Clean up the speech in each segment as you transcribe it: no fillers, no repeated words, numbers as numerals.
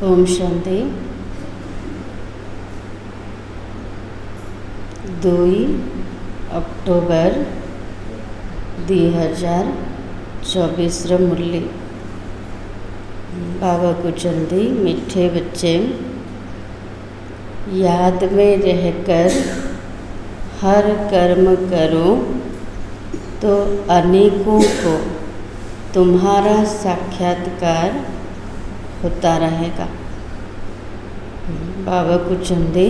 Om Shanti. 2 October 2024 मुरली। बाबा कुचंदी मीठे बच्चे, याद में रहकर हर कर्म करो तो अनेकों को तुम्हारा साक्षात्कार होता रहेगा। बाबा कुचंदी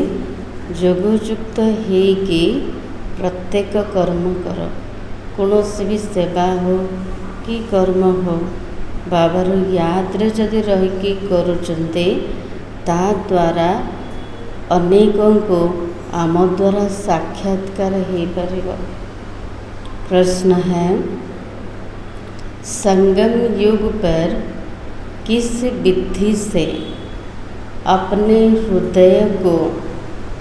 जोगयुक्त है कि प्रत्येक कर्म करो, कौन भी सेवा हो कि कर्म हो, बाबार याद जदि रहीकि करुचंते ता द्वारा अनेकों को आम द्वारा साक्षात्कार हो पारिबो। प्रश्न है, संगम युग पर किस विधि से अपने हृदय को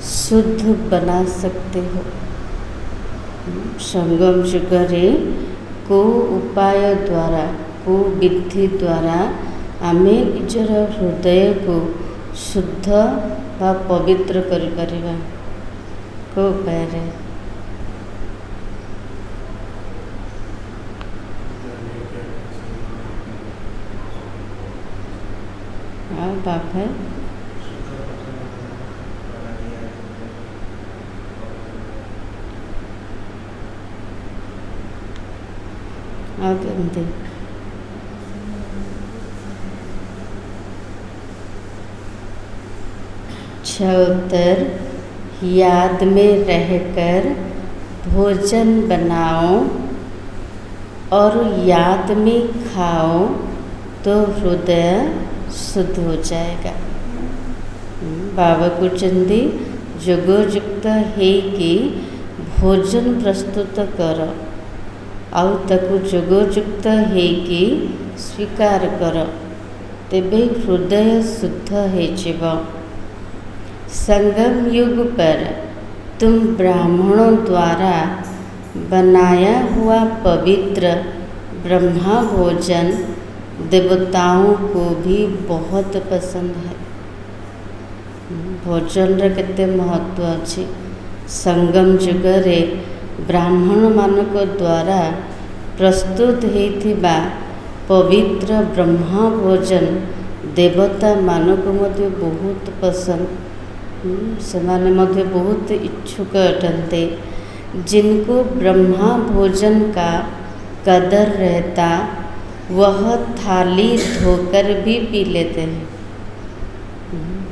शुद्ध बना सकते हो? संगम युग रे को उपाय द्वारा को विधि द्वारा आमे निजर हृदय को शुद्ध व पवित्र करि परिबा। को उपाय रे? बाप है आगे उत्तर, याद में रहकर भोजन बनाओ और याद में खाओ तो हृदय शुद्ध हो जाएगा। बाबा कुचंदी जोगयुक्त है कि भोजन प्रस्तुत कर आउ ताकू जोगयुक्त है कि स्वीकार कर, तेबे हृदय शुद्ध हो। संगम युग पर तुम ब्राह्मणों द्वारा बनाया हुआ पवित्र ब्रह्मा भोजन देवताओं को भी बहुत पसंद है। भोजन रे केते महत्व अच्छी। संगम युग रे ब्राह्मण मानक द्वारा प्रस्तुत होइथिबा पवित्र ब्रह्मा भोजन देवता मानक मध्य बहुत पसंद। से माने मध्य बहुत इच्छुक अटंते। जिनको ब्रह्मा भोजन का कदर रहता वह थाली धोकर भी पी लेते हैं।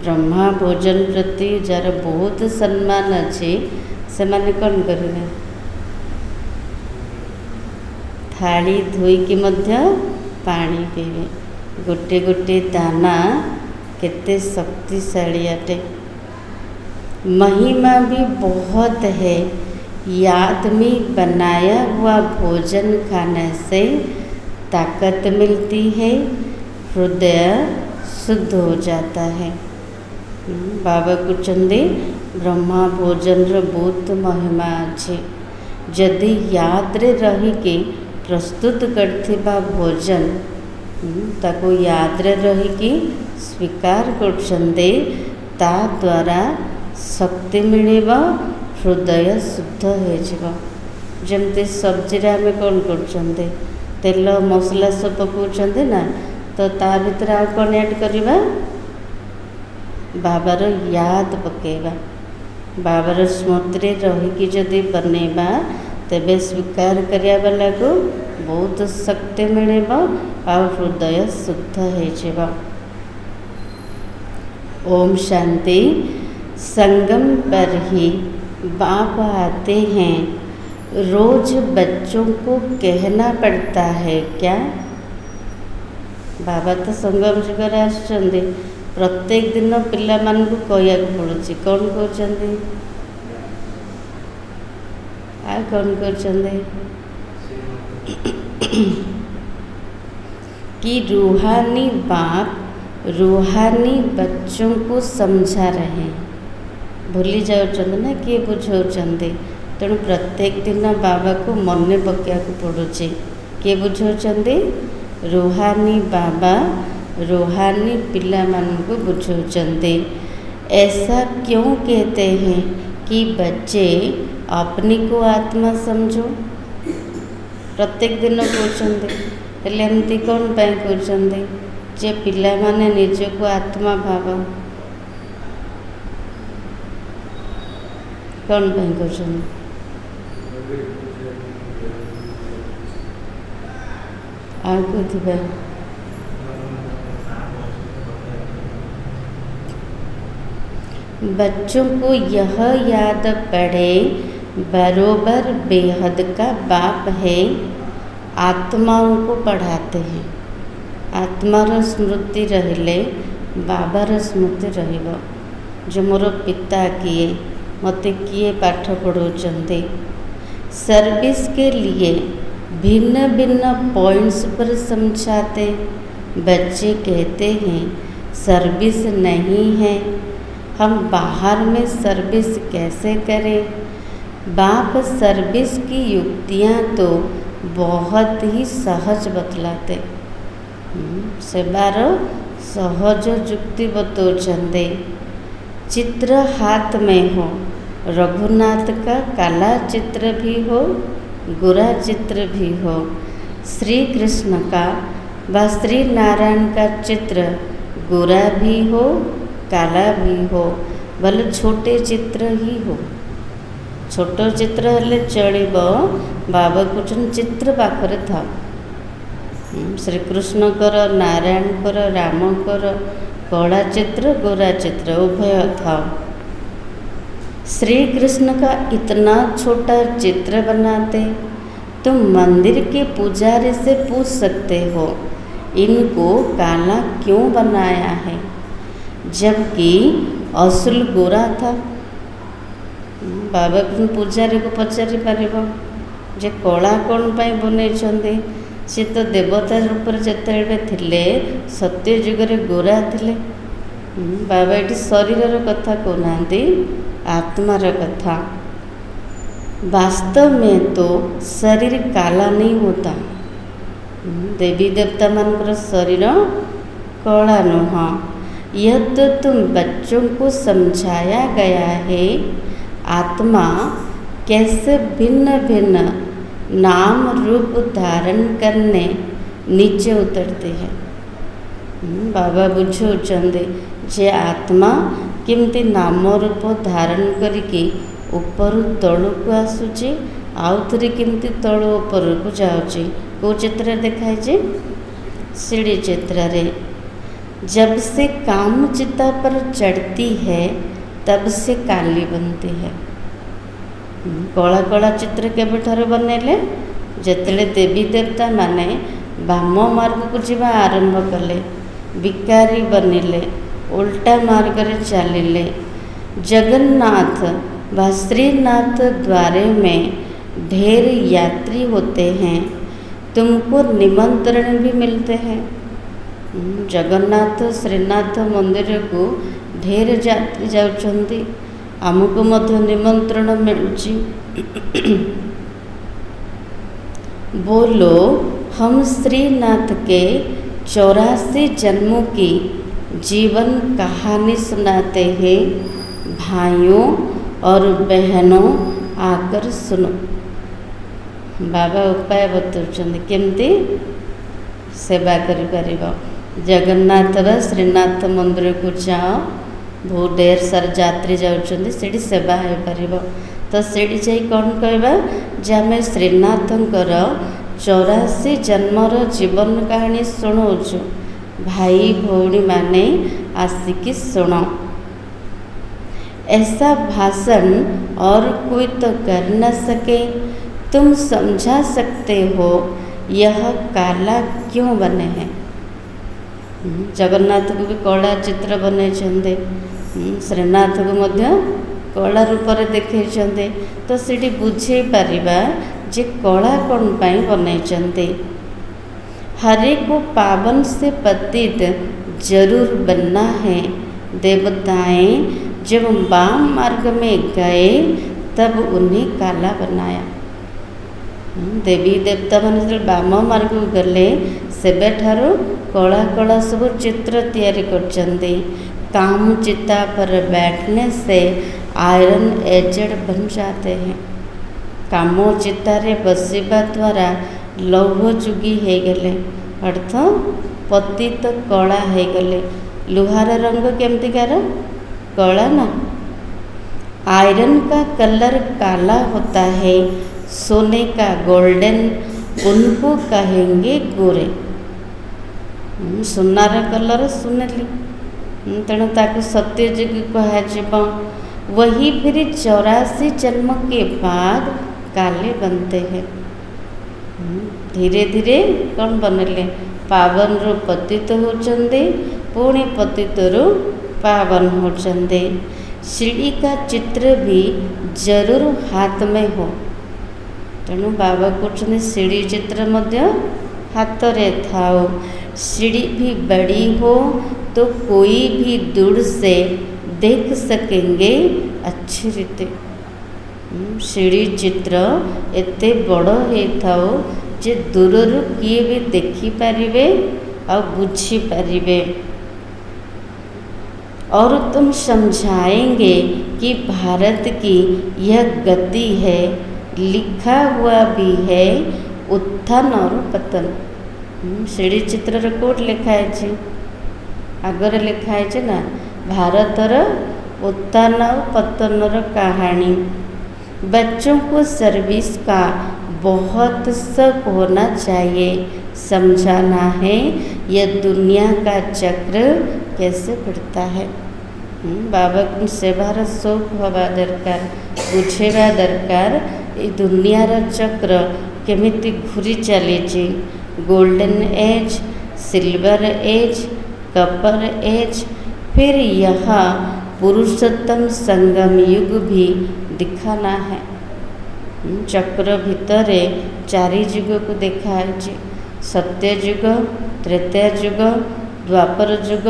ब्रह्मा भोजन प्रति जार बहुत सम्मान अच्छे से माने कौन करेंगे? थाली धोईकी मध्य पानी पीवे। गोटे गोटे दाना केते शक्तिशाली अटे। महिमा भी बहुत है। याद में बनाया हुआ भोजन खाने से ताकत मिलती है, हृदय शुद्ध हो जाता है। बाबा कुचंदी ब्रह्मा भोजन रो बहुत महिमा अच्छे। जदि याद रे रहीकि प्रस्तुत करथिबा भोजन ताको याद रे रहीकि स्वीकार करछंदे ता द्वारा शक्ति मिलेबा, हृदय शुद्ध हो जाबा। जमते सब्जी रे आमे कोन करछंदे तेल मसला सब पकाउछंदे ना, तो ता भीतर आ कोन ऐड करबा? बाबार याद पकेबा। बाबार स्मृति रे रहीकि जदि बनेबा तेबे स्वीकार करिया वाला को बहुत शक्ति मिलेबा और हृदय शुद्ध हो जाबा। ओम शांति। संगम पर ही बाप आते हैं, रोज बच्चों को कहना पड़ता है क्या? बाबा तो संगम जुगर आसुचंदे, प्रत्येक दिन पिला मान को कहया पड़ुची। कौन कहते? आ कौन कहते कि रूहानी बाप रूहानी बच्चों को समझा रहे हैं। भूली जाऊँ ना किए बुझाऊँच। तेणु प्रत्येक दिन बाबा को मन पकड़ा पड़ुचे। किए बुझाऊँ? रूहानी बाबा रूहानी पिला मानू बुझाउछन्ते। ऐसा क्यों कहते हैं कि बच्चे अपनी को आत्मा समझो? प्रत्येक दिन कहते हेले एमती कौन पाई कहते जे पिला माने निजको आत्मा भाव कौन पाई कहते? आगे बच्चों को यह याद पड़े बरोबर बेहद का बाप है, आत्माओं को पढ़ाते हैं। आत्मार स्मृति रहिले बाबार स्मृति रहिबो। जो मोर पिता किए मते किए पाठ पढ़ाउछन्ते। सर्विस के लिए भिन्न भिन्न पॉइंट्स पर समझाते। बच्चे कहते हैं सर्विस नहीं है, हम बाहर में सर्विस कैसे करें? बाप सर्विस की युक्तियाँ तो बहुत ही सहज बतलाते। सेवार सहज युक्ति बतौछन्ते। चित्र हाथ में हो, रघुनाथ का काला चित्र भी हो, गोरा चित्र भी हो, श्री कृष्ण का व श्री नारायण का चित्र गोरा भी हो काला भी हो, भले छोटे चित्र ही हो। छोट चित्र हेले चलिबो। बाबा कहते चित्र पाखरे था। श्री कृष्ण कर, नारायण कर, राम कर, कला चित्र गोरा चित्र उभय था। श्री कृष्ण का इतना छोटा चित्र बनाते, तुम मंदिर के पुजारी से पूछ सकते हो इनको काला क्यों बनाया है, जबकि असुल गोरा था। बाबा पूजारी को पचारि पारिबो जे कला कौन पाई बनैछन्ते? से तो देवता रूप जिते थिले सत्य जुगरे गोरा थिले। बाबा ये शरीर कथा कहना, आत्मार कथा। वास्तव में तो शरीर काला नहीं होता। देवी देवता मानकर शरीर कला नुह। यह तो तुम बच्चों को समझाया गया है आत्मा कैसे भिन्न भिन्न नाम रूप धारण करने नीचे उतरते हैं। बाबा बुझाउछन्ते जे आत्मा केमती नाम रूप धारण करके ऊपर तलू आसुची, आउ थे केमती तलू ऊपर को जाऊँगी। कौ चित्र देखाई? सीढ़ी चित्र रे। जब से काम चिता पर चढ़ती है तब से काली बनती है। कला कला चित्र केबेठार बनैले? जेतेले देवी देवता माने वाम मार्ग को जीवा आरंभ कले, विकारी बनिले, उल्टा मार्ग रे चलिले। जगन्नाथ व श्रीनाथ द्वारे में ढेर यात्री होते हैं, तुमको निमंत्रण भी मिलते हैं। जगन्नाथ श्रीनाथ मंदिर को ढेर यात्री जाउछन्ति, आमको मध्य निमंत्रण मिलुची। बोलो हम श्रीनाथ के 84 जन्मों की जीवन कहानी सुनाते हैं, भाइयों और बहनों आकर सुनो। बाबा उपाय बतौछन्ति केमती सेवा करि परिबो। जगन्नाथ व श्रीनाथ मंदिर को जाओ, बहुत ढेर सारा यात्री जाउछन्ति, सेठी सेवा हो परिबो। तो सेठी जाई कौन कहबा जे आमे श्रीनाथंकर 84 जन्मर जीवन कहानी शुणाउछु, भाई भौणी माने आसिकी सुनो। ऐसा भाषण और कोई तो कर न सके। तुम समझा सकते हो यह काला क्यों बने हैं। जगन्नाथ को भी कला चित्र बने, श्रीनाथ को मध्य कला रूप से देखे। तो सीटी बुझे पारिबा जे कला कौन पाई बनई। हरे को पावन से पतित जरूर बनना है। देवताएं जब वाम मार्ग में गए तब उन्हें काला बनाया। देवी देवता मैंने वाम मार्ग को गले सेबेठारू कला कला सब चित्र तैयारी करछन्ती। काम चिता पर बैठने से आयरन एजेड बन जाते हैं। काम चितारे बसिबा द्वारा लौह जुगी हो गले, अर्थ पतित कला हो गले। लुहार रंग केमतिकार कला ना। आयरन का कलर काला होता है, सोने का गोल्डन, उनको कहेंगे गोरे। सुनार कलर सुनेली, तेणु ताकू सत्यजुग कह। वही फिर 84 जन्म के बाद काले बनते हैं। धीरे धीरे कौन बनले, पावन रु पतित होचंदे, पुणी पतित रु पावन होचंदे। सीढ़ी का चित्र भी जरूर हाथ में हो। तेणु बाबा कहते सीढ़ी चित्र मध्य हाथ रे थाओ। सीढ़ी भी बड़ी हो तो कोई भी दूर से देख सकेंगे अच्छी रीते। सीढ़ी चित्र एते बड़ होताओ जे दूररू किए भी देखी पारिबे और बुझी पारिबे। और तुम समझाएंगे कि भारत की यह गति है, लिखा हुआ भी है उत्थान और पतन। सीढ़ी चित्र कोट लिखाई है, आगर लिखाई है ना, भारतर उत्थान और पतन कहानी। बच्चों को सर्विस का बहुत शौक होना चाहिए, समझाना है यह दुनिया का चक्र कैसे बढ़ता है। बाबा को सेवार शौक हवा दरकार, बुझेवा दरकार ये दुनियार चक्र केमिति घूरी चली। Golden age, silver age, copper age, फिर यहाँ पुरुषोत्तम संगम युग भी दिखाना है। चक्र भितरे 4 युग को देखा है, सत्य युग, त्रेता युग, द्वापर युग,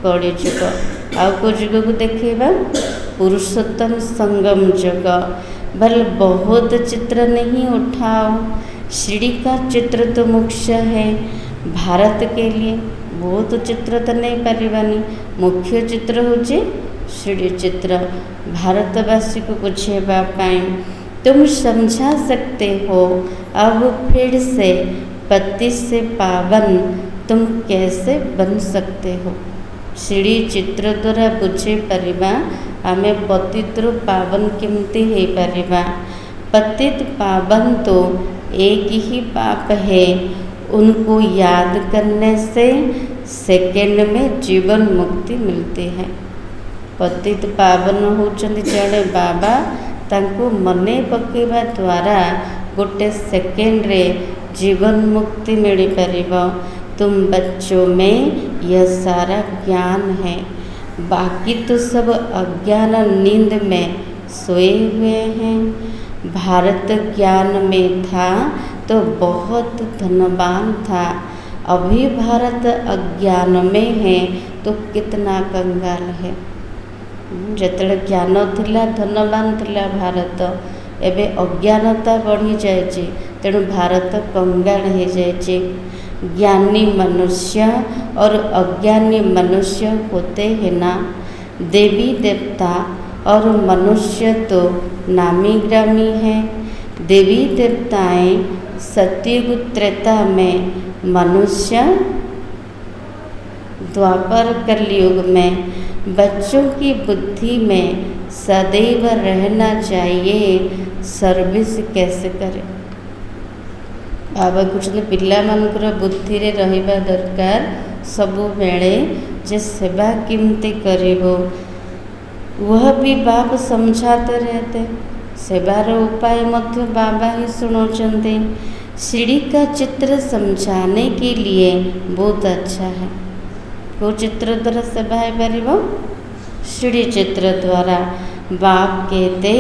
कड़ी युग। आउ को युग को देखेबा पुरुषोत्तम संगम युग। भले बहुत चित्र नहीं उठाओ, सीढ़ी का चित्र तो मुख्य है भारत के लिए। बहुत चित्र तो नहीं पारिबानी, मुख्य चित्र होचे सीढ़ी चित्र। भारतवासी को बुझेबा पाई तुम समझा सकते हो। अब फिर से पति से पावन तुम कैसे बन सकते हो। सीढ़ी चित्र द्वारा बुझे परिबा आमे पतित पावन केमती हो परिबा। पतित पावन तो एक ही पाप है, उनको याद करने से सेकेंड में जीवन मुक्ति मिलती है। पतित पावन होचंदी जड़े बाबा, तांको मने पकेबा द्वारा गोटे सेकेंड रे जीवन मुक्ति मिल परिबो। तुम बच्चों में यह सारा ज्ञान है, बाकी तो सब अज्ञान नींद में सोए हुए हैं। भारत ज्ञान में था तो बहुत धनवान था, अभी भारत अज्ञान में है तो कितना कंगाल है। जिते ज्ञान थिला धनवान थिला भारत, एबे अज्ञानता बढ़ी जाए, तेणु भारत कंगाल हो जाए। ज्ञानी मनुष्य और अज्ञानी मनुष्य होते हैं ना। देवी देवता और मनुष्य तो नामी ग्रामी हैं। देवी देवताएं सतयुग त्रेता में, मनुष्य द्वापर कलयुग में। बच्चों की बुद्धि में सदैव रहना चाहिए सर्विस कैसे करें। बाबा कहते पिला मानकर बुद्धि रे रहिबा दरकार सबु बेले जे सेवा किमती करिबो, वह भी बाप समझाते रहते। सेवार उपाय मध्य बाबा ही सुनोचंते। सीढ़ी का चित्र समझाने के लिए बहुत अच्छा है। को चित्र द्वारा सेवा हो पारिबो, सीढ़ी चित्र द्वारा। बाप कहते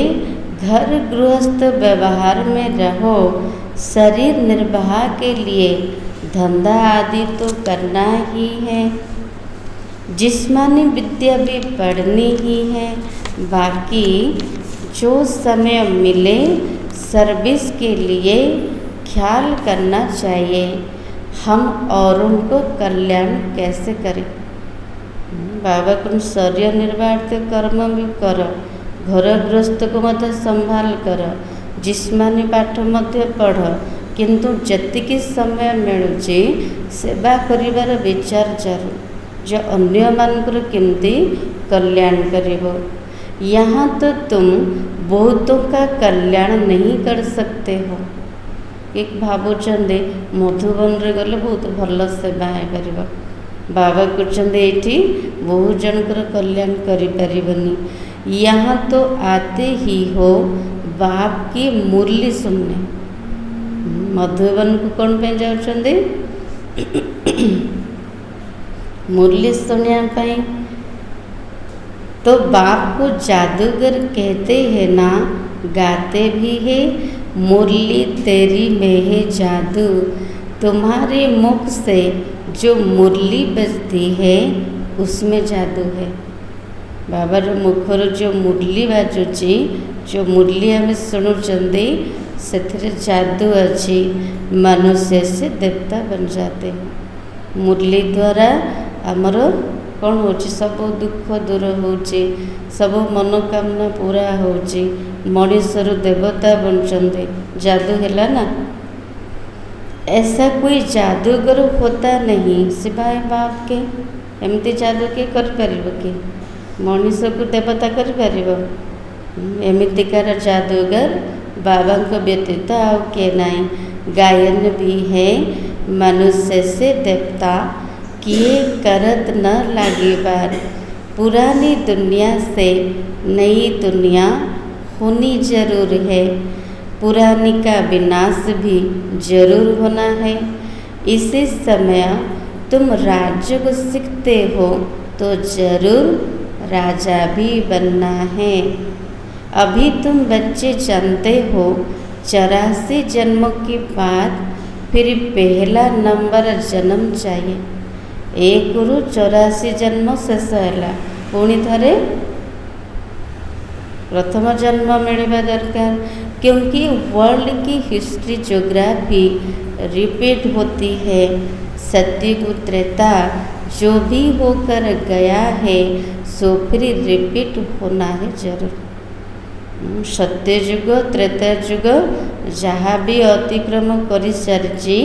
घर गृहस्थ व्यवहार में रहो, शरीर निर्वाह के लिए धंधा आदि तो करना ही है, जिस्मानी विद्या भी पढ़नी ही है। बाकी जो समय मिले सर्विस के लिए ख्याल करना चाहिए। हम औरों को कल्याण कैसे करें। बाबा को शरीर निर्वाह कर्म भी कर, घर गृहस्थ को मध्य संभाल कर, जिस्मानी पाठ मध्य पढ़, किंतु जतिकी समय मिलुची सेवा करिवार विचार चालू, जो अन्य मानकर केमती कल्याण करिबो। यहाँ तो तुम बहुतों का कल्याण नहीं कर सकते हो। एक भावुचंदे मधुबन रे गले बहुत भल सेवा है परिबा। बाबा कहते ये बहु जनकर कल्याण करिपरिबनी। यहाँ तो आते ही हो बाप की मुरली सुनने। मधुबन को कौन पे जाउछंदे? मुरली सुनिया पाई। तो बाप को जादूगर कहते हैं ना, गाते भी है, मुरली तेरी में है जादू। तुम्हारे मुख से जो मुरली बजती है उसमें जादू है। बाबार मुखर जो मुरली बाजुची, जो मुरली आम शुणुचंदी से जादू अच्छी, मनुष्य से देवता बन जाते हैं। मुरली द्वारा आमर कौन हो सब दुख दूर हो, सब मनोकामना पूरा हो, मनुष्य देवता बनते। जादू है ना। ऐसा कोई जादूगर होता नहीं सिवाय बाप के। एमती जादू के कर परिबो कि मनुष्य को देवता कर परिबो? एमितिकार जादूगर बाबा को व्यतीत आउ के नहीं। गायन भी है, मनुष्य से देवता किए करत न लागे बार। पुरानी दुनिया से नई दुनिया होनी जरूर है, पुरानी का विनाश भी जरूर होना है। इसी समय तुम राज्य को सीखते हो तो जरूर राजा भी बनना है। अभी तुम बच्चे जानते हो 84 जन्मों के बाद फिर पहला नंबर जन्म चाहिए। एक गुरु 84 जन्म शेष है, पुणी थरे प्रथम जन्म मिलवा दरकार। क्योंकि वर्ल्ड की हिस्ट्री ज्योग्राफी रिपीट होती है। सत्युग त्रेता जो भी होकर गया है सो फिर रिपीट होना है जरूर। सत्ययुग त्रेता युग जहाँ भी अतिक्रम कर सारी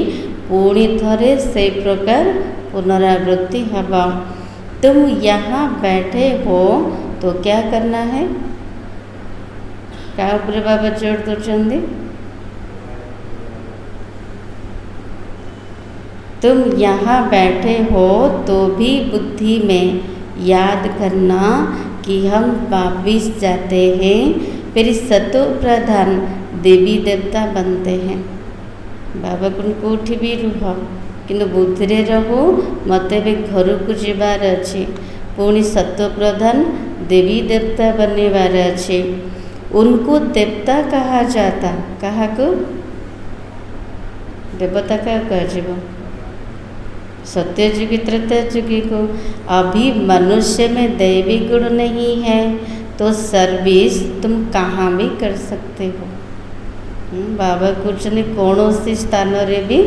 पुणी थरे से प्रकार पुनरावृत्ति हवा। तुम यहाँ बैठे हो तो क्या करना है? क्या ऊपर बाबा जोड़ दौरान? तुम यहाँ बैठे हो तो भी बुद्धि में याद करना कि हम वापिस जाते हैं, फिर सतो प्रधान देवी देवता बनते हैं। बाबा को कौटी भी रुह कि बुद्धि रे रहो, मत भी घर को जीवार अच्छे, पुणी सतो प्रधान देवी देवता बनवार अच्छे। उनको देवता कहा जाता, कहा को देवता का कह सत्ययुगी त्रेतायुगी को। अभी मनुष्य में दैवी गुण नहीं है तो सर्विस तुम कहाँ भी कर सकते हो। बाबा कुछ कौन सी स्थान रे भी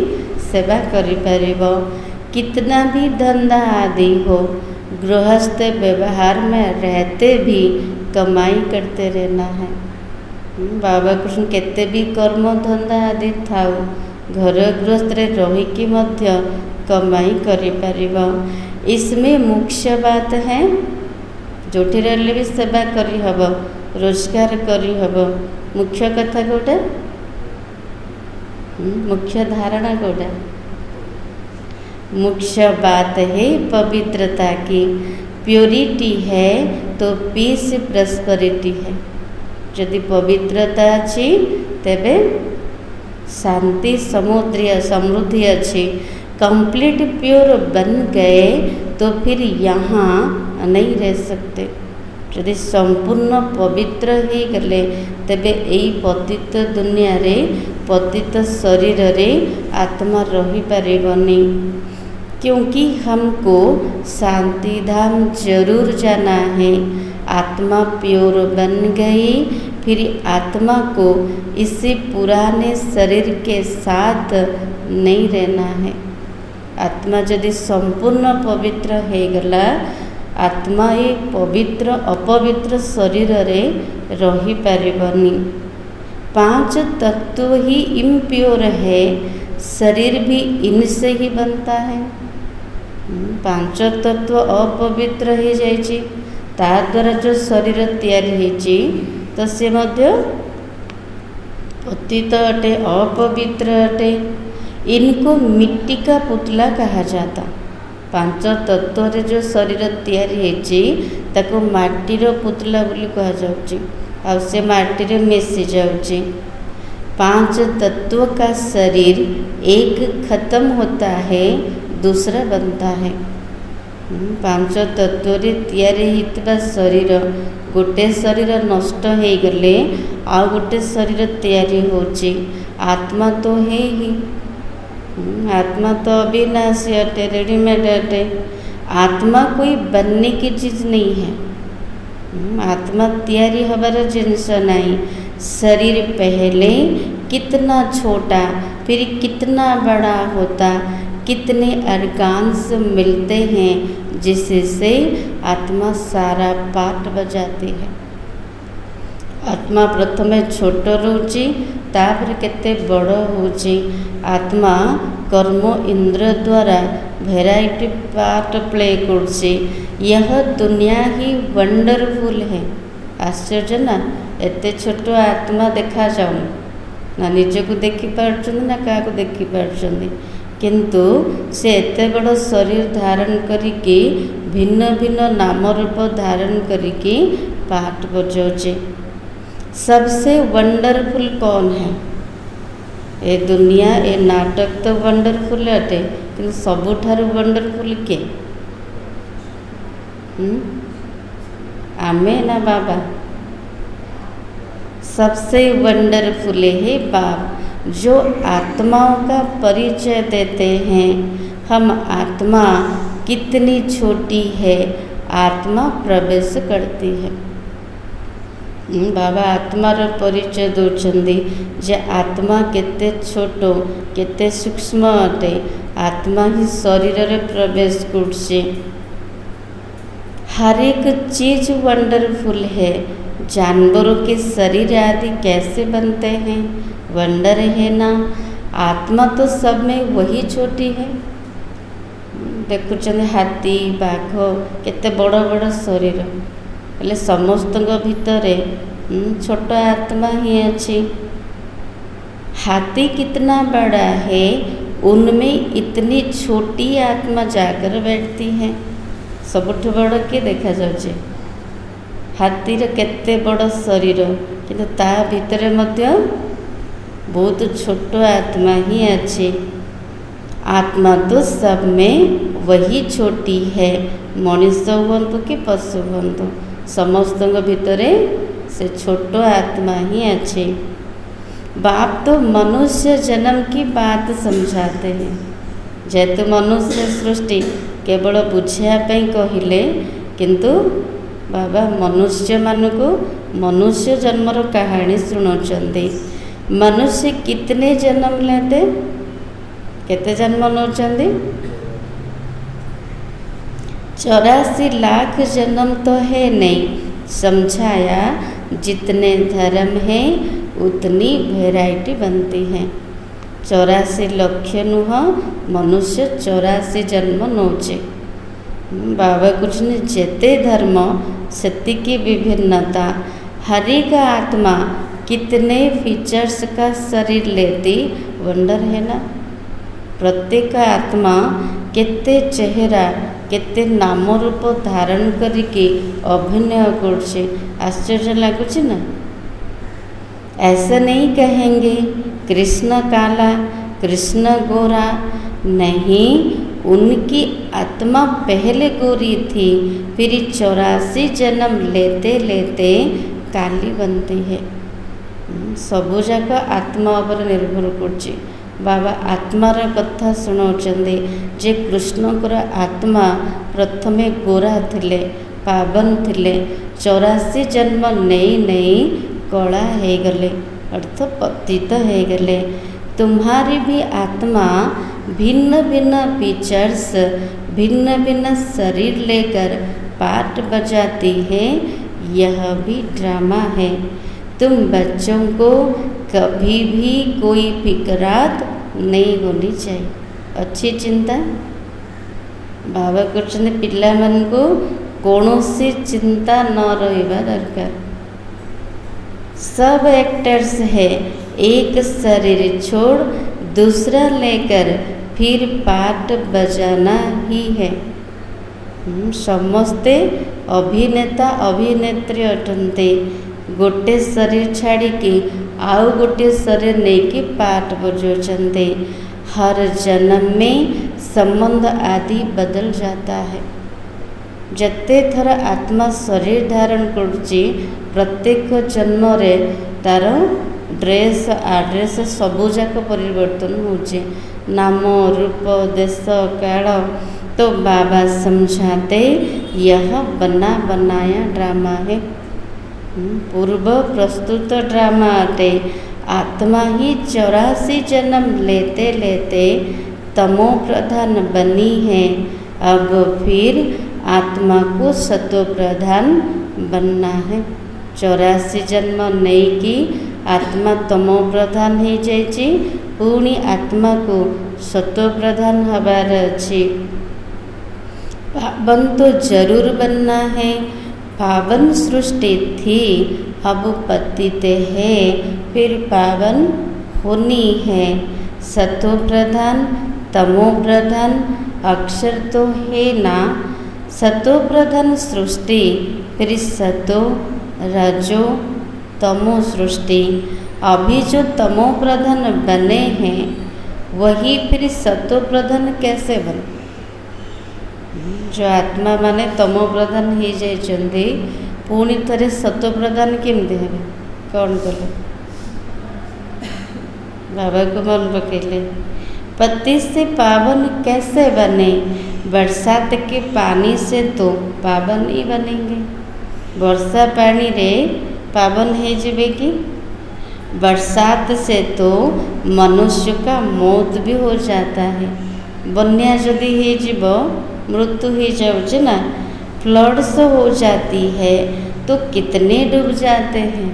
सेवा करिपरिब। कितना भी धंधा आदि हो, गृहस्थ व्यवहार में रहते भी कमाई करते रहना है। बाबा कृष्ण केते भी कर्म धंधा आदि थाउ, घर गृहस्थ रहीकि मध्य कमाई करिपरिब। इसमें मुख्य बात है जोठी रहले भी सेवा करी हब, रोजगार करी हब। मुख्य कथा कोटा, मुख्य धारणा कोटा? मुख्य बात है पवित्रता की। प्योरिटी है तो पीस प्रस्परिटी है। यदि पवित्रता अच्छी तेबे शांति समुद्रीय समृद्धि अच्छी। कंप्लीट प्योर बन गए तो फिर यहाँ नहीं रह सकते। यदि संपूर्ण पवित्र ही गले तेबे एई पतित दुनिया रे, पतित शरीर रे आत्मा रही पारिबनी। क्योंकि हमको शांति धाम जरूर जाना है। आत्मा प्योर बन गई, फिर आत्मा को इसी पुराने शरीर के साथ नहीं रहना है। आत्मा जदि संपूर्ण पवित्र हो गला, आत्मा ये पवित्र अपवित्र शरीर रे रही पारिबनी। 5 तत्व ही इम्प्योर है, शरीर भी इनसे ही बनता है। 5 तत्व अपवित्र हो जाइए, ता द्वारा जो शरीर तैयारी होती तो से मध्य पतित अटे, अपवित्र अटे। इनको मिट्टी का पुतला कहा जाता। 5 तत्व रे जो शरीर तैयारी होती ताको माटीर पुतला बोली कहा जाउची, आ से माटी रे मिसी जाउची। 5 तत्व का शरीर एक खत्म होता है, दूसरा बनता है। 5 तत्व रे तैयारी होता शरीर, गोटे शरीर नष्ट हो गले आ गोटे शरीर तैयारी होची। आत्मा तो है ही, आत्मा तो अविनाशी अटे, रेडीमेड अटे। आत्मा कोई बनने की चीज़ नहीं है, आत्मा तैयारी हबार जिनस नहीं। शरीर पहले कितना छोटा फिर कितना बड़ा होता, कितने अर्गान्स मिलते हैं जिससे आत्मा सारा पाठ बजाती है। आत्मा प्रथमे छोट रोची, तापर केते बड़ होची। आत्मा कर्म इंद्र द्वारा भेराइटी पार्ट प्ले करछी। यह दुनिया ही वंडरफुल है। आश्चर्य ना, एते छोट आत्मा देखा जाऊन ना, निजको देखी पार्छन ना क्या देखी पार्छन, किंतु से एते बड़ शरीर धारण करिकी भिन्न भिन्न नाम रूप धारण करिकी पाठ बजाउचे। सबसे वंडरफुल कौन है? ए दुनिया ए नाटक तो वंडरफुल अटे, कि सबुठारु वंडरफुल के आमे ना बाबा? सबसे वंडरफुल है बाप, जो आत्माओं का परिचय देते हैं। हम आत्मा कितनी छोटी है, आत्मा प्रवेश करती है। बाबा आत्मार परिचय दौरान जे आत्मा केते छोटो केते सूक्ष्म अटे, आत्मा ही शरीर रे प्रवेश करछे। हर एक चीज वंडरफुल है। जानवरों के शरीर आदि कैसे बनते हैं, वंडर है ना। आत्मा तो सब में वही छोटी है। देखुं हाथी बाघ केते बड़ बड़ शरीर, हेले समस्त भितरे छोट आत्मा ही अच्छी। हाथी कितना बड़ा है, उनमें इतनी छोटी आत्मा जाकर बैठती है। सबुठ बड़ के देखा जाउचे, हाथीर केते बड़ शरीर, किंतु ता भितरे मध्य बहुत छोट आत्मा ही अच्छी। आत्मा तो सब में वही छोटी है, मनुष्य हुंतु कि पशु हुंतु, समस्त भितरे से छोट आत्मा ही अच्छी। बाप तो मनुष्य जन्म की बात समझाते हैं। जेतु मनुष्य सृष्टि केवल बुझापी कहले, किंतु बाबा मनुष्य मानक मनुष्य जन्मर कहानी शुणाउछन्ति। मनुष्य कितने जन्म लेते, केते जन्म नौचंदी? 84 लाख जन्म तो है नहीं। समझाया जितने धर्म हैं उतनी वेराइटी बनती है। 84 लाख नुह, मनुष्य 84 जन्म नौचे। बाबा कुछ ने जेते धर्म सेतिकी विभिन्नता। हर एक आत्मा कितने फीचर्स का शरीर लेती, वंडर है ना। प्रत्येक आत्मा केते चेहरा केते नाम रूप धारण करके अभिनय करछे। आश्चर्य लगुच ना। ऐसा नहीं कहेंगे कृष्ण काला कृष्ण गोरा, नहीं, उनकी आत्मा पहले गोरी थी, फिर 84 जन्म लेते लेते काली बनती है। सबू जाक आत्मा पर निर्भर करछे। बाबा आत्मार कथा शुणाउछन्ति जे कृष्णकर आत्मा प्रथमे गोरा थिले, पावन थिले, 84 जन्म नहीं नहीं कला हो गले, अर्थ पतित हो गले। तुम्हारी भी आत्मा भिन्न भिन्न फीचर्स, भिन्न भिन्न शरीर लेकर पार्ट बजाती है। यह भी ड्रामा है। तुम बच्चों को कभी भी कोई फिक्रात नहीं होनी चाहिए। अच्छी चिंता बाबा कहते पिला मन को कौनसी चिंता न रहिबा दरकार। सब एक्टर्स है, एक शरीर छोड़ दूसरा लेकर फिर पार्ट बजाना ही है। समस्ते अभिनेता अभिनेत्री अटंते। गोटे शरीर छाड़ी आउ गोटे शरीर नहीं पार्ट बजाते। हर जन्म में संबंध आदि बदल जाता है। जते थर आत्मा शरीर धारण करुच्ची प्रत्येक जन्म रे तार ड्रेस आड्रेस सबुजाक परिवर्तन होचे। नाम रूप देश काल। तो बाबा समझाते यह बना बनाया ड्रामा है, पूर्व प्रस्तुत ड्रामा अटे। आत्मा ही 84 जन्म लेते लेते तमो प्रधान बनी है। अब फिर आत्मा को सतो प्रधान बनना है। 84 जन्म नहीं कि आत्मा तमो प्रधान हो जाइए, पुणी आत्मा को सतो प्रधान हबार अच्छी। पावन तो जरूर बनना है। पावन सृष्टि थी, अब पतित है, फिर पावन होनी है। सतो प्रधान तमो प्रधान अक्षर तो है ना। सतो प्रधान सृष्टि, फिर सतो रजो तमो सृष्टि। अभी जो तमो प्रधान बने हैं वही फिर सतो प्रधान कैसे बने? जो आत्मा माने तमो प्रधान हो जाइए, पुणी थे सतो प्रधान केमती हे? कौन कले? बाबा को मन पकेले। पति से पावन कैसे बने? बरसात के पानी से तो पावन ही बनेंगे। वर्षा पानी रे पावन हो जाए कि? बरसात से तो मनुष्य का मौत भी हो जाता है। बन्या जदि हो मृत्यु हो जाऊे ना, फ्लड्स हो जाती है तो कितने डूब जाते हैं।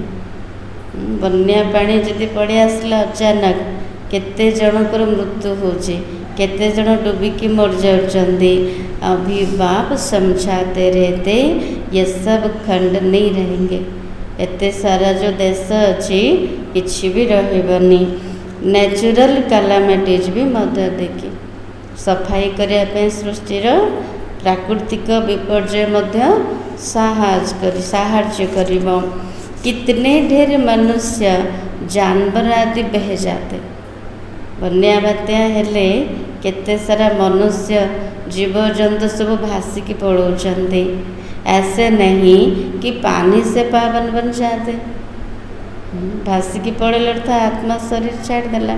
बन्या पानी जदि पड़े आसला अचानक केते जनकर मृत्यु होचे, केते जन डूबिकी मर जाउछंदी। अभी बाप समझाते रहते ये सब खंड नहीं रहेंगे। एते सारा जो देश अच्छी किसी भी रहबनी। नेचुरल कैलामिटीज भी मदद देखी सफाई करने सृष्टिर प्राकृतिक विपर्य साहाय्य करिब। कितने ढेर मनुष्य जानवर आदि बह जाते। बन्या बात्या हेले केते सारा मनुष्य जीव जंतु सब भासिकी पड़ोचंदी। ऐसे नहीं कि पानी से पावन बन जाते। भासिकी पड़े था आत्मा शरीर छाड़ देला,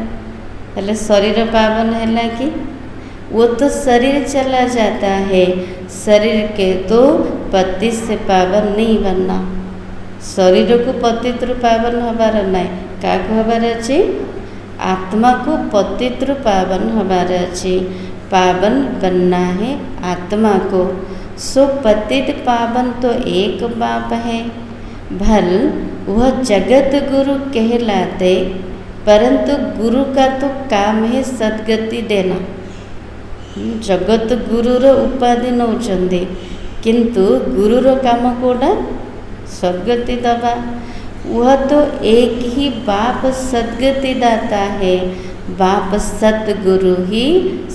हेले शरीर पावन है कि? वो तो शरीर चला जाता है। शरीर के तो पति से पावन नहीं बनना। शरीर को पतित्र पावन हबार ना, क्या हबार अच्छी? आत्मा को पतित्र पावन हबार अच्छी। पावन बनना है आत्मा को। सो पतित पावन तो एक बाप है। भल वह जगत गुरु कहलाते, परंतु गुरु का तो काम है सदगति देना। जगत गुरुर उपाधि नौचंदी, किंतु गुरुर काम कोड़ा? सदगति दबा। वह तो एक ही बाप सदगति दाता है। बाप सतगुरु ही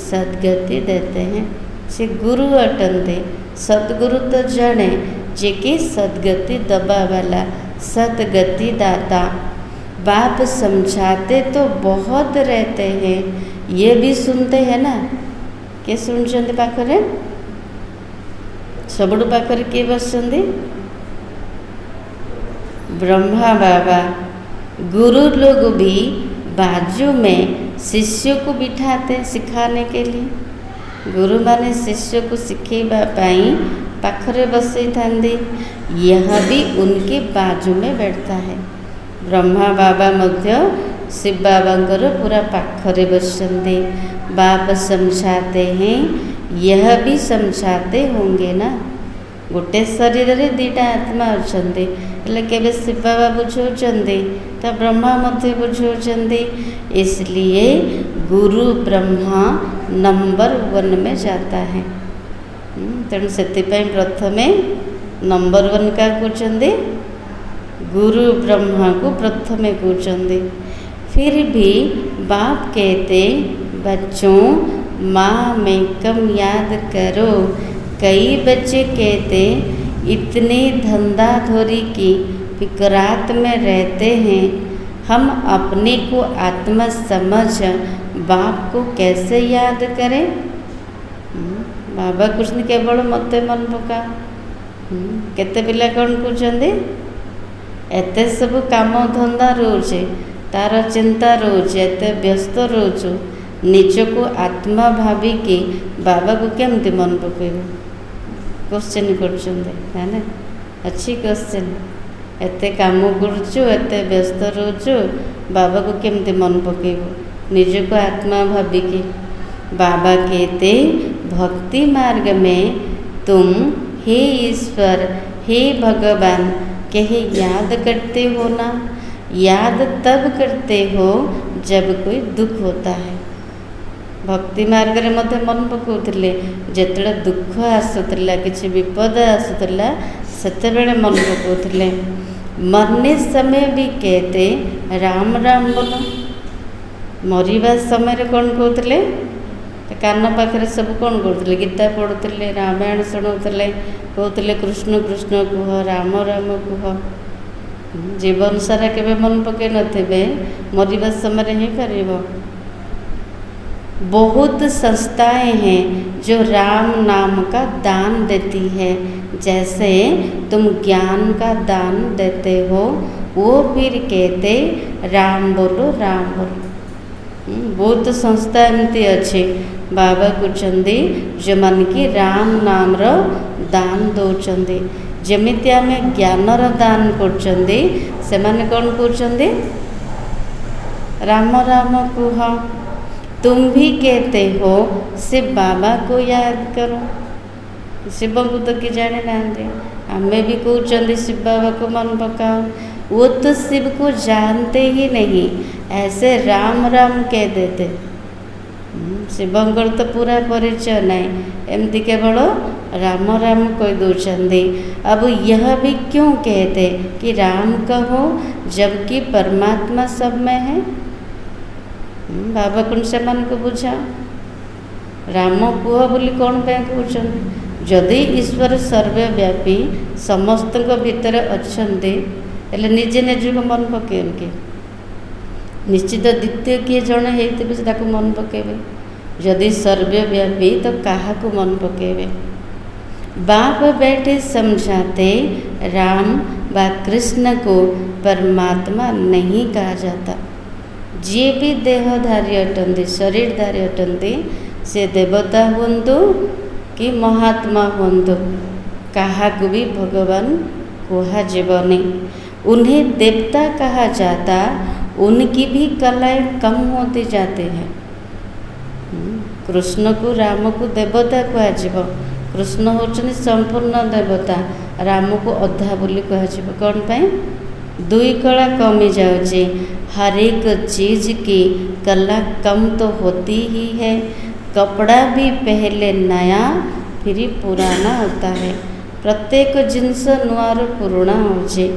सदगति देते हैं। से गुरु अटंते। सतगुरु तो जड़े जे कि सदगति दबा वाला, सदगति दाता। बाप समझाते तो बहुत रहते हैं, ये भी सुनते हैं ना। के शुणुंट पाखरे? सबुठ पाखरे किए बसुंदी? ब्रह्मा बाबा। गुरु लोग भी बाजू में शिष्य को बिठाते सिखाने के लिए। गुरु माने शिष्य को सिखेबा पाई पाखरे बसई थांदी। यह भी उनके बाजू में बैठता है। ब्रह्मा बाबा मध्य शिव बाबा पूरा पाखरे बसते। बाप समझाते हैं, यह भी समझाते होंगे ना। गोटे शरीर रे दीटा आत्मा अच्छे के शिव बाबा बुझाऊँच तो ब्रह्मा मध्य बुझाऊँच। इसलिए गुरु ब्रह्मा नंबर 1 में जाता है। तेणु से प्रथमे नंबर 1 क्या कहते, गुरु ब्रह्मा को प्रथमे कहते। फिर भी बाप कहते, बच्चों माँ में कम याद करो। कई बच्चे कहते इतने धंधाधोरी की फिक्रात में रहते हैं, हम अपने को आत्मा समझ बाप को कैसे याद करें। बाबा कृष्ण केवल मत मन पका। केते पिला कौन कहते, एत सब काम धंदा रोचे, तार चिंता रोचे, एत व्यस्त रोचु, निज को आत्मा भाविकी बाबा को केमती मन पकेब। क्वेश्चन कर अच्छी क्वेश्चन। एते काम करुचु, एते व्यस्त रोचु, बाबा को केमती मन पकेब, निज को आत्मा भाविकी। बाबा कहते, भक्ति मार्ग में तुम हे ईश्वर, हे भगवान कहे याद करते हो ना। याद तब करते हो जब कोई दुख होता है। भक्ति मार्ग रे मते मन पकाउथिले, जेतले दुख आसुतला, किछि विपद आसुतला, सेते बेले मन पकाउथिले। मरने समय भी कहते राम राम बोलो। मरिबा समय कौन कहते, कान पाखे सब कौन करते, गीता पढ़ुले, रामायण शुणुले, कहते कृष्ण कृष्ण कुह, राम राम कुह। जीवन सारा केवे मन पकई नथिबे, मरिबा समय ही पारिबो। बहुत संस्थाएं हैं जो राम नाम का दान देती है। जैसे तुम ज्ञान का दान देते हो, वो फिर कहते राम बोलो राम बोलो। बहुत संस्था एमती अच्छे बाबा कहते जो मान कि राम नाम रो दान दौरान। जमिति आमे ज्ञानर दान करछंदी, सेमाने कौन कहते राम राम कुह। तुम भी कहते हो शिव बाबा को याद करो। शिव को तो कि जाने ना, आमे भी कहते शिव बाबा को मन पकाओ। वो तो शिव को जानते ही नहीं, ऐसे राम राम कह देते। शिवंकर तो पूरा परिचय नहीं, एमती केवल राम राम कह दौरान। अब यह भी क्यों कहते कि राम कहो जबकि परमात्मा सब में है। बाबा कौन से मन को बुझाओ, राम कुह बोली कौन पे कहते। जदि ईश्वर सर्वव्यापी समस्त भितर अच्छे, हेले निजे निज को मन पकेब कि निश्चित द्वितीय किए जड़े होते मन पकेबे। जदि सर्वव्यापी तो कहा को मन पकेबे। बाप बेटे समझाते राम व कृष्ण को परमात्मा नहीं कहा जाता। जी भी देहधारी अटंती, शरीरधारी अटंती, से देवता हुंतु कि महात्मा हुंतु, कहा को भी भगवान कहा जीवनी। उन्हें देवता कहा जाता, उनकी भी कलाएं कम होती जाते हैं। कृष्ण को राम को देवता कह, कृष्ण होचनी संपूर्ण देवता, राम को अधा बोली कह। कौन पाए दुई कला कमी जाऊँगी। हर एक चीज़ की कला कम तो होती ही है। कपड़ा भी पहले नया फिर पुराना होता है। प्रत्येक जिनस नुआर पुराना होचे।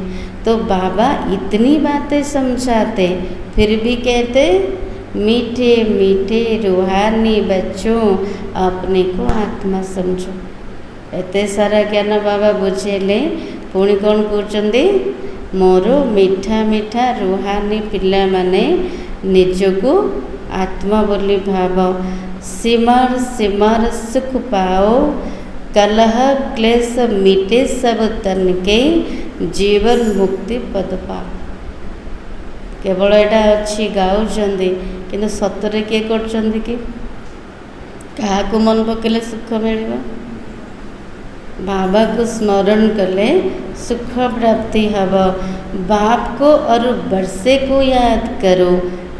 तो बाबा इतनी बातें समझाते, फिर भी कहते मीठे मीठे रूहानी बच्चों अपने को आत्मा समझो। एते सारा ज्ञान बाबा बुझेले, पुणी कौन कहते मोर मीठा मीठा रूहानी पिला माने निजको आत्मा बोली भाव। सिमर सिमर सुख पाओ, कलह क्लेश मिटे सब तन के, जीवन मुक्ति पद पाओ। केवल एटा अच्छी गाँव कि सतरे किए कर कि क्या मन पकेले सुख मिल। बाबा को स्मरण कले सुख प्राप्ति हब। बाप को और वर्षे को याद करो,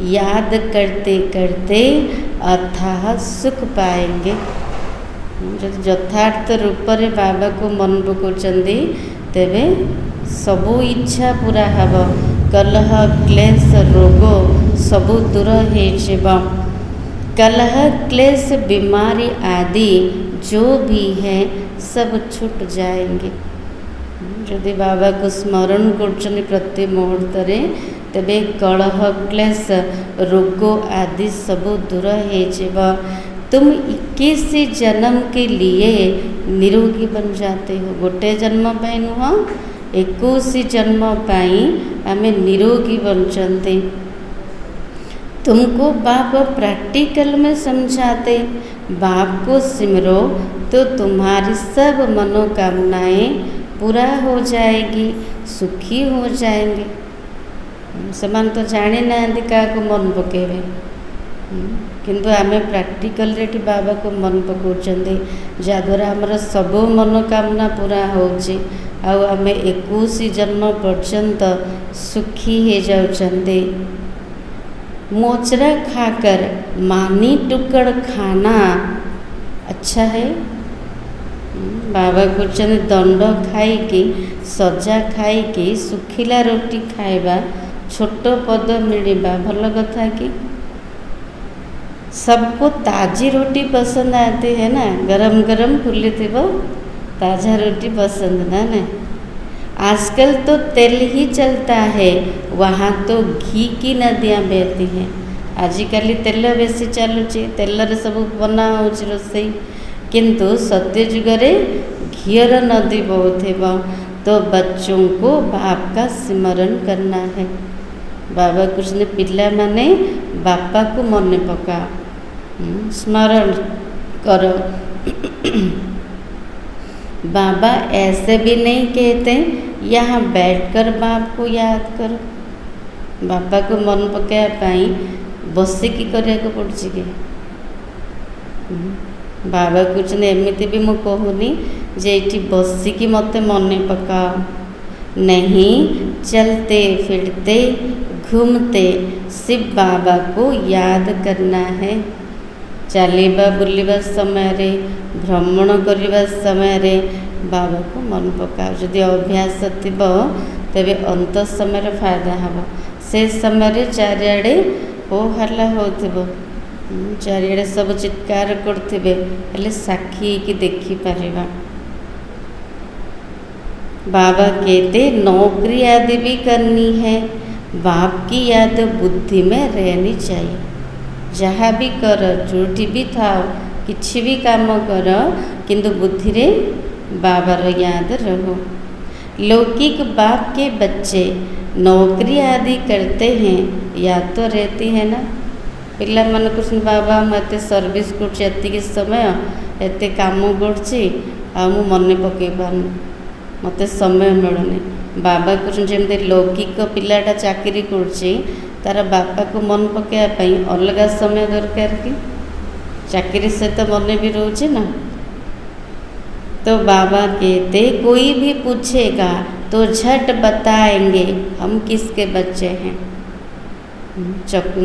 याद करते करते अथाह सुख पाएंगे। जब यथार्थ रूप रे बाबा को मन पकाउछन्ती तेबे सबू इच्छा पूरा हब, कलह क्लेश रोग सबू दूर हो। कलह क्लेश बीमारी आदि जो भी है सब छूट जाएंगे। यदि बाबा को स्मरण कर प्रति मुहूर्त तेबे कलह क्लेश रोग आदि सब दूर हो। तुम 21 जन्म के लिए निरोगी बन जाते हो। गोटे जन्म पे नुह 21 जन्म पाई आमे निरोगी बनचंते। तुमको बाप प्रैक्टिकल में समझाते, बाप को सिमरो तो तुम्हारी सब मनोकामनाएं पूरा हो जाएगी, सुखी हो जाएंगे। समान तो जाने ना क्या को मन पकेबे, किंतु आमे प्रैक्टिकल रे बाबा को मन पकाउछन्ते जहाँद्वारा आमर सब मनोकामना पूरा होछि आउ आमे 21 जन्म पर्यंत सुखी हो जाउछन्ते। मोचरा खाकर मानी टुकड़ खाना अच्छा है। बाबा कहते दंड खाई सजा खाई सुखिला रोटी खाइबा छोट पद मिलवा भल कथा कि। सबको ताजी रोटी पसंद आती है ना, गरम गरम फुली थी ताज़ा रोटी पसंद ना। आजकल तो तेल ही चलता है, वहाँ तो घी की नदियाँ बहती हैं। आजिकल तेल बेसी चलुची, तेल रे सब बना होची रोसई, किंतु सत्य जुगरे घीर नदी बहु। तो बच्चों को बाप का स्मरण करना है। बाबा कुछ ने पिला माने बापा को मन पका, स्मरण करो। बाबा ऐसे भी नहीं कहते यहाँ बैठकर बाप को याद करो। बापा को मन पकाया पाई बसिकी करिया को पड़ुछि के। बाबा कुछ ने एमती भी मु कहूनी जे एठी बसिकी मते मन पकाओ, नहीं चलते फिरते घूमते शिव बाबा को याद करना है। चलिबा बुलिबा समय रे, भ्रमण करने समय रे बाबा को मन पकाओ। जदि अभ्यास थिबो तेबे अंत समय फायदा हबो। से समय रे चारिआडे हो हल्ला होथिबो, चारिआडे सब चित्कार करथिबे, हेले साक्षी की देखी पारिबा। बाबा कहते नौकरी आदि भी करनी है, बाप की याद बुद्धि में रहनी चाहिए। जहाँ भी कर, जोटी भी थाओ, किछि भी काम कर, किंतु बुद्धि रे बाबार याद रहो। लौकिक बाप के बच्चे नौकरी आदि करते हैं, याद तो रहती है ना। पिला मन कुछ बाबा मत सर्विस कर समय एत काम कर मन पकई पार मत समय मिलूनी। बाबा कुछ जमी लौकिक पिलाटा चाकरी कर तार बापा को मन पकाइवाई अलग समय दरकार कि चाकरी सहित मन भी रोचे ना। तो बाबा कहते कोई भी पूछेगा तो झट बताएंगे हम किसके बच्चे हैं।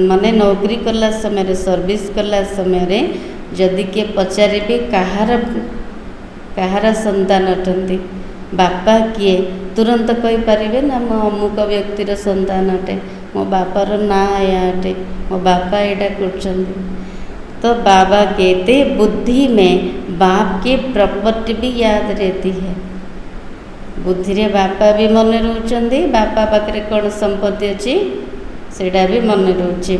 माने नौकरी कला समय सर्विस कला समय जदि किए पचारे कहार संतान अटंती बापा किए तुरंत कही पारे ना मो अमुक व्यक्तिर संतान अटे, मो बापार ना या अटे, मो बापा एटा कर। तो बाबा कहते बुद्धि में बाप के प्रॉपर्टी भी याद रहती है। बुद्धि रे बापा भी मन रोचंदी, बापा पाखरे कौन संपत्ति अच्छी सेटा भी मन रोचे।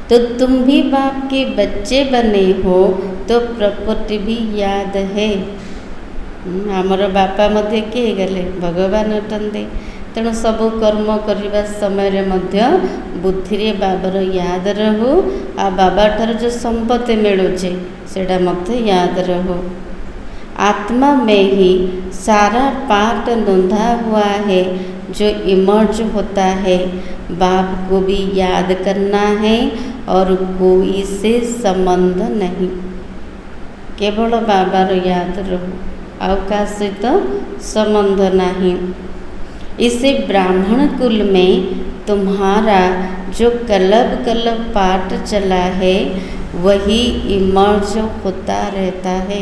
तो तुम भी बाप के बच्चे बने हो तो प्रॉपर्टी भी याद है। आमर बापा मध्य किए गले भगवान अटंती। तेणु सब कर्म करने समय बुद्धि रे बाबार याद रहो। आ बाबा ठार जो संपत्ति मिलूचे सेटा मत याद रहो। आत्मा में ही सारा पाठ नोंधा हुआ है जो इमर्ज होता है। बाप को भी याद करना है और कोई से संबंध नहीं, केवल बाबार याद रहो, आउका सहित संबंध नहीं। इसे ब्राह्मण कुल में तुम्हारा जो कलब कलब पाठ चला है वही इमर्ज होता रहता है।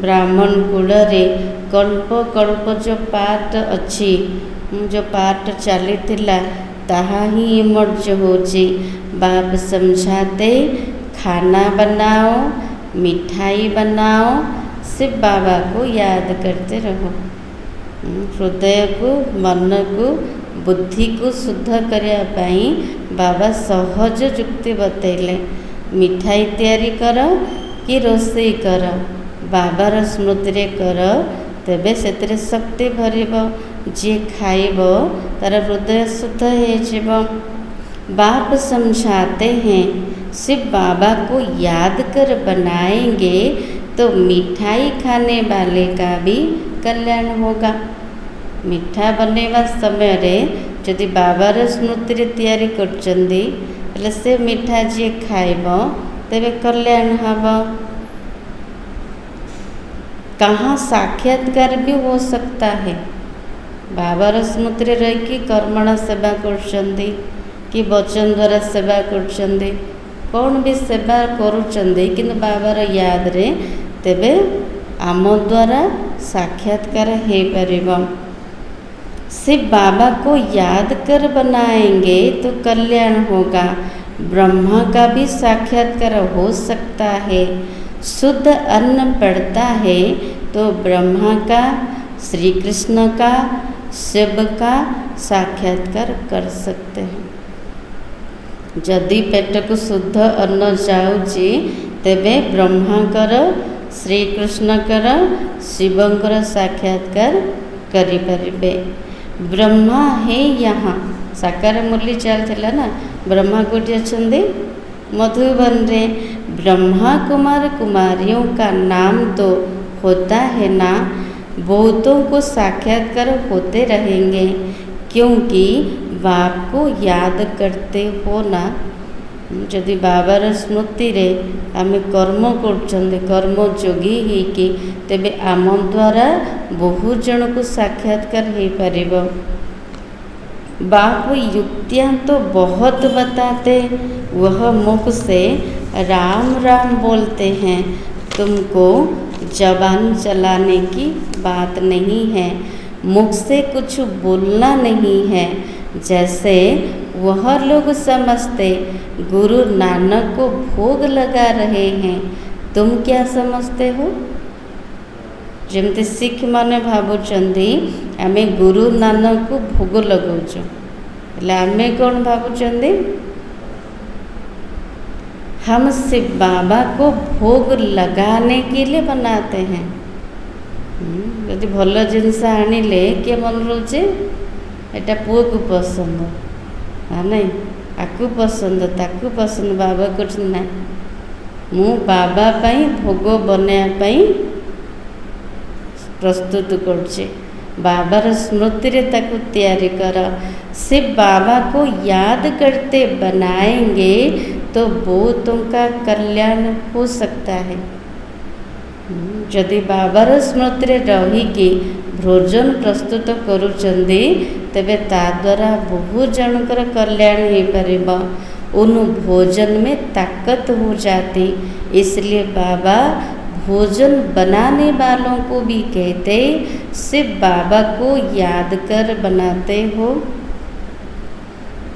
ब्राह्मण कूल रे कल्प कल्प जो पाठ अच्छी जो पाठ चली ताहा ही इमर्ज होची। बाप समझाते खाना बनाओ, मिठाई बनाओ, सिर्फ बाबा को याद करते रहो। हृदय को, मन को, बुद्धि को शुद्ध करने बाबा सहज जुक्ति बतैले। मिठाई तैयारी कर कि रोषेई कर, बाबार स्मृति रे कर, तेबे से शक्ति भरिब। जे खाइब तार हृदय शुद्ध हो। बाप समझाते हैं सिर्फ बाबा को याद कर बनाएंगे तो मिठाई खाने वाले का भी कल्याण होगा। मिठा बनेवा समय रे यदि बाबार स्मृति रे तैयारी करचंदी એટલે से मिठा जे खाइब तेबे कल्याण हब। कहाँ साक्षात्कार भी हो सकता है। बाबार स्मृति रे रही कि कर्मण सेवा करचंदी कि वचन द्वारा सेवा करचंदी, कौन भी सेवा करुचंदी किंतु बाबार याद रे, तेबे आम द्वारा साक्षात्कार हो परिबो। सिर्फ बाबा को याद कर बनाएंगे तो कल्याण होगा। ब्रह्मा का भी साक्षात्कार हो सकता है। शुद्ध अन्न पड़ता है तो ब्रह्मा का, श्री कृष्ण का, शिव का साक्षात्कार कर सकते हैं। जदि पेट को शुद्ध अन्न जाऊँची तेबे ब्रह्माकर, श्री कृष्णकर, शिवंकर साक्षात्कार करिपारिबे। ब्रह्मा है यहाँ साकार मुरली चलता ना, ब्रह्मा कोठी अछंदे मधुबन रे। ब्रह्मा कुमार कुमारियों का नाम तो होता है ना, बहुतों को साक्षात्कार होते रहेंगे क्योंकि बाप को याद करते हो ना। जदि बाबार स्मृति रे आमे कर्म करछंदे, कर्म जोगी ही कि तेबे आम द्वारा बहु जन को साक्षात्कार हो पारिबो। बाप युक्तियाँ तो बहुत बताते, वह मुख से राम राम बोलते हैं। तुमको जबान चलाने की बात नहीं है, मुख से कुछ बोलना नहीं है। जैसे वह लोग समझते गुरु नानक को भोग लगा रहे हैं, तुम क्या समझते हो। जमती सिख माने भावुचंदी आमे गुरु नानक को भोग लगाऊँ, आमे कौन भावुचंदी हम सिर्फ बाबा को भोग लगाने के लिए बनाते हैं। यदि भल जिनस आनिले किए मन रोचे एटा पुओ को पसंद हाँ नहीं, आकु पसंद ताकु पसंद, बाबा कुछ ना मु बाबा पाई भोग बनवाई प्रस्तुत करछे। बाबार स्मृति रे ताकु तैयारी कर। सिर्फ बाबा को याद करते बनाएंगे तो बहुतों का कल्याण हो सकता है। यदि बाबार स्मृति रे रहीकि भोजन प्रस्तुत करुचंदी तेबे ता द्वारा बहु जनकर कल्याण हो पारिबो। उन भोजन में ताकत हो जाती, इसलिए बाबा भोजन बनाने वालों को भी कहते सिर्फ बाबा को याद कर बनाते हो।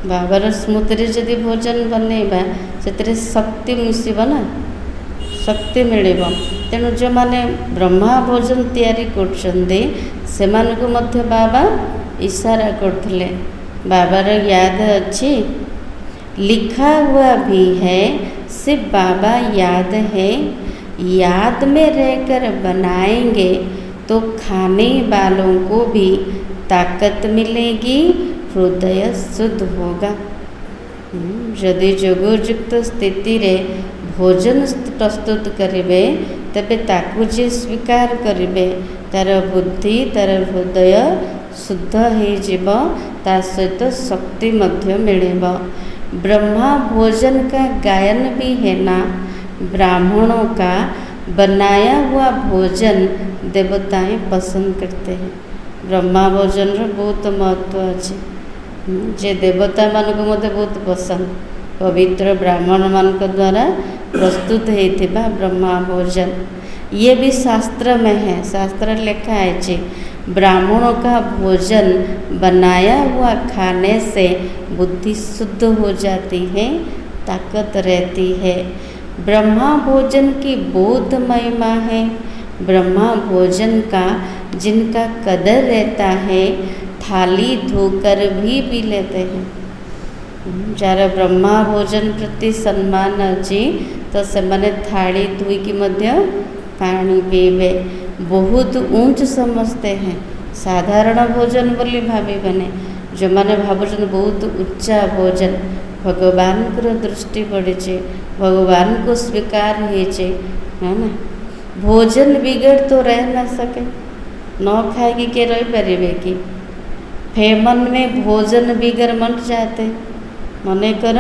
बाबार स्मृति रे यदि भोजन बनैबा से शक्ति मिसिब ना, शक्ति मिलिब। तेणु जो माने ब्रह्मा भोजन तैयारी करछंदे सेमानकु मध्य बाबा इशारा करथिले। बाबार याद अच्छी लिखा हुआ भी है, सिर्फ बाबा याद है। याद में रहकर बनाएंगे तो खाने वालों को भी ताकत मिलेगी, हृदय शुद्ध होगा। यदि जोगयुक्त स्थिति रे भोजन प्रस्तुत करिबे तेबे ताकु जे स्वीकार करिबे तार बुद्धि तार हृदय शुद्ध हो जीव, ता सहित शक्ति मध्य मिलेब। ब्रह्मा भोजन का गायन भी है ना। ब्राह्मणों का बनाया हुआ भोजन देवताएं पसंद करते हैं। ब्रह्मा भोजन रो बहुत महत्व अच्छे। जे देवता मानक मते बहुत पसंद पवित्र ब्राह्मण मानक द्वारा प्रस्तुत होता ब्रह्मा भोजन। ये भी शास्त्र में है, शास्त्र लिखा है जी ब्राह्मणों का भोजन बनाया हुआ खाने से बुद्धि शुद्ध हो जाती है, ताकत रहती है। ब्रह्मा भोजन की बहुत महिमा है। ब्रह्मा भोजन का जिनका कदर रहता है थाली धोकर भी पी लेते हैं। जार ब्रह्मा भोजन प्रति सम्मान अच्छी तो से मैंने थाली धोईकी मध्य पानी पीबे। बहुत ऊंच समझते हैं, साधारण भोजन बोली भावी बने जो मैंने भावुन बहुत उच्चा भोजन भगवान को दृष्टि पड़ी, भगवान को स्वीकार है ना। भोजन बिगड़ तो रह न सके, न खाएगी के रही पारे कि फेमन में भोजन बिगड़ मन जाते मन कर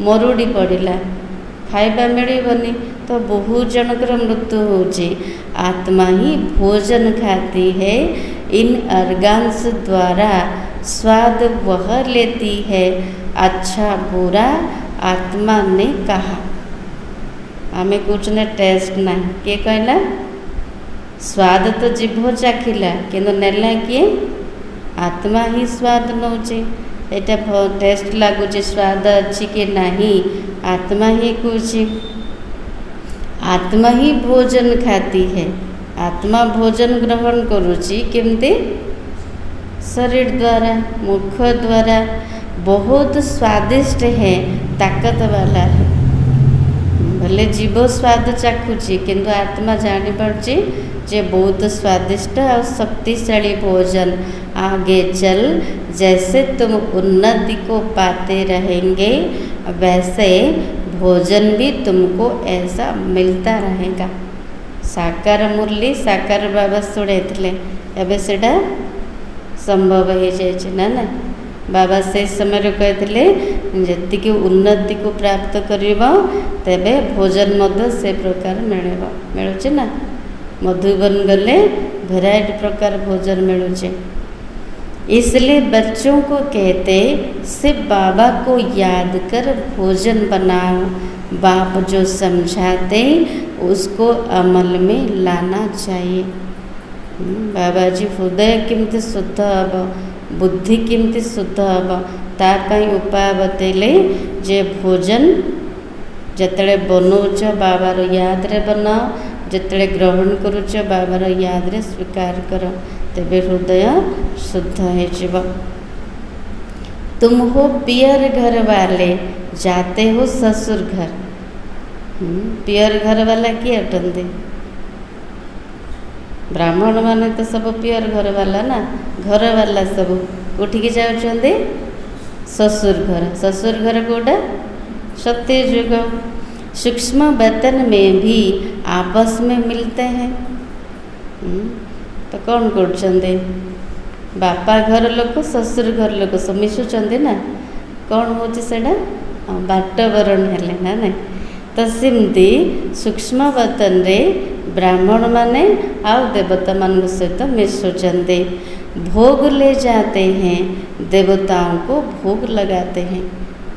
मरुड़ी पड़ा खाइबा मिलबनी तो बहुत जनकर मृत्यु होची। आत्मा ही भोजन खाती है, इन अर्गान्स द्वारा स्वाद वह लेती है। अच्छा बुरा आत्मा ने कहा, आमे कुछ ने टेस्ट ना किए कहला स्वाद तो जीभ चाखिला किंतु नेला किए आत्मा ही स्वाद नौचे। यहाँ टेस्ट लगुच स्वाद अच्छी कि नहीं आत्मा ही कुछ, आत्मा ही भोजन खाती है। आत्मा भोजन ग्रहण करुची केमती शरीर द्वारा मुख द्वारा, बहुत स्वादिष्ट है, ताकत वाला है। भले जीव स्वाद चाखुची किंतु आत्मा जानी पार्ची जे बहुत स्वादिष्ट और शक्तिशाली भोजन। आगे चल जैसे तुम उन्नति को पाते रहेंगे वैसे भोजन भी तुमको ऐसा मिलता रहेगा। साकार मुरली साकार बाबा शुणे एवं से संभव हो जाए ना। बाबा से समय कहते जी उन्नति को प्राप्त करिब तेबे भोजन मध्य से प्रकार मिलूचे ना। मधुबन गले वेराइटी प्रकार भोजन मिलूचे। इसलिए बच्चों को कहते सिर्फ बाबा को याद कर भोजन बनाओ। बाप जो समझाते उसको अमल में लाना चाहिए। बाबा जी हृदय केमती शुद्ध हम, बुद्धि केमती शुद्ध हम, तापाई उपाय बतैले जे भोजन जिते बनौच बाबार याद रे बनाओ, जिते ग्रहण करुच बाबार याद रे स्वीकार कर, तेबे हृदय शुद्ध हो। तुम हो पियर घर वाले जाते हो ससुर घर। पियर घर वाला किए अटंते ब्राह्मण माने तो सब पियर घर वाला ना। घर वाला सब कोठिकी जाउछंदे ससुर घर। ससुर घर कोटा सत्ययुग। सूक्ष्म बर्तन में भी आपस में मिलते हैं। तो कौन करछंदे बापा घर लोक ससुर घर लोक सब मिशुचंदे ना। कौन होची सेडा बाटवरण हेले ना नहीं। तो सिमती सूक्ष्म बर्तन रे ब्राह्मण माने आउ देवता मान सहित मिशुचंदे। भोग ले जाते हैं, देवताओं को भोग लगाते हैं।